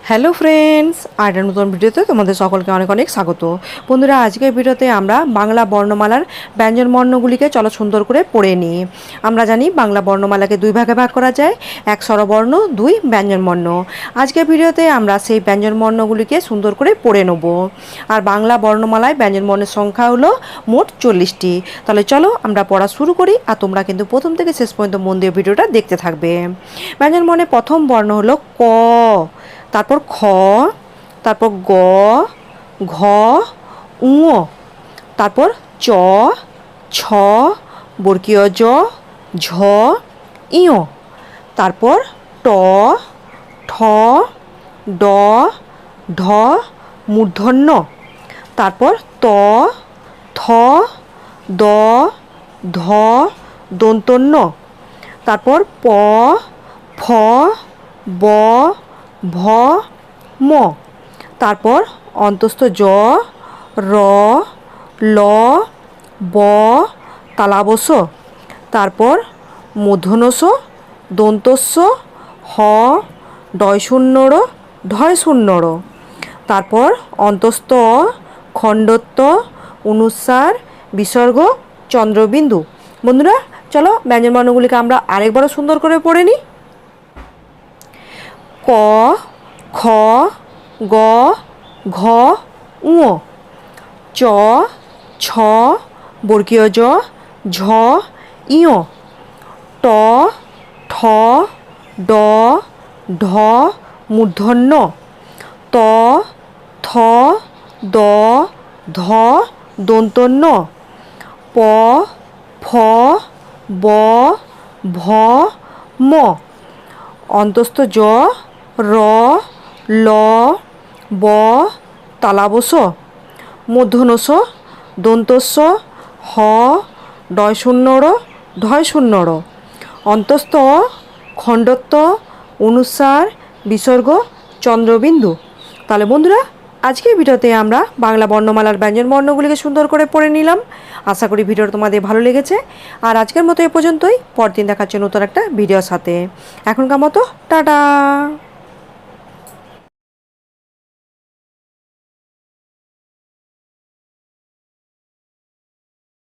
Hello friends, আরেকটা নতুন ভিডিওতে তোমাদের সকলকে অনেক অনেক স্বাগত। বন্ধুরা, আজকের ভিডিওতে আমরা বাংলা বর্ণমালার ব্যঞ্জন বর্ণগুলিকে চলো সুন্দর করে পড়ে নিই। আমরা জানি বাংলা বর্ণমালাকে দুই ভাগে ভাগ করা যায়, এক স্বরবর্ণ, দুই ব্যঞ্জন বর্ণ। আজকের ভিডিওতে আমরা সেই ব্যঞ্জন বর্ণগুলিকে সুন্দর করে পড়ে নেব। আর বাংলা বর্ণমালায় ব্যঞ্জন বর্ণের সংখ্যা হলো মোট 40টি। তাহলে চলো আমরা পড়া শুরু করি, আর তোমরা কিন্তু প্রথম থেকে শেষ পর্যন্ত মন দিয়ে ভিডিওটা দেখতে থাকবে। ব্যঞ্জন বর্ণের প্রথম বর্ণ হলো ক, তারপর খ, তারপর গ, ঘ, ঙ, তারপর চ, ছ, বর্গীয় জ, ঝ, ইয়, তারপর ট, ঠ, ড, ঢ, মূর্ধন্য, তারপর ত, থ, দ, ধ, দন্তন্য, তারপর প, ফ, ব, ভ, ম, তারপর অন্তস্থ জ, র, ল, ব, তালাবস, তারপর মূর্ধন্যস, দন্তস্য, হ, ডয়শূন্যর, ঢয়শূন্যর, তারপর অন্তস্থ খণ্ডত্ব, অনুস্বার, বিসর্গ, চন্দ্রবিন্দু। বন্ধুরা, চলো ব্যঞ্জন বর্ণগুলিকে আমরা আরেকবারও সুন্দর করে পড়ে নিই। ক, খ, গ, ঘ, ঙ, চ, ছ, বর্গীয় জ, ঝ, ইয়, ট, ঠ, ড, ঢ, মূর্ধন্য, ত, থ, দ, ধ, দন্তন্য, প, ফ, ব, ভ, ম, অন্তস্থ জ, র, ল, ব, তালাবস, মূর্ধন্যস, দন্তস্য, হ, ডয়শূন্যর, ঢয়শূন্যর, অন্তস্থ খণ্ডত্ব, অনুস্বার, বিসর্গ, চন্দ্রবিন্দু। তাহলে বন্ধুরা, আজকের ভিডিওতে আমরা বাংলা বর্ণমালার ব্যঞ্জন বর্ণগুলিকে সুন্দর করে পড়ে নিলাম। আশা করি ভিডিওটা তোমাদের ভালো লেগেছে। আর আজকের মতো এ পর্যন্তই। পরদিন দেখাচ্ছে নতুন একটা ভিডিওর সাথে। এখনকার মতো টাটা।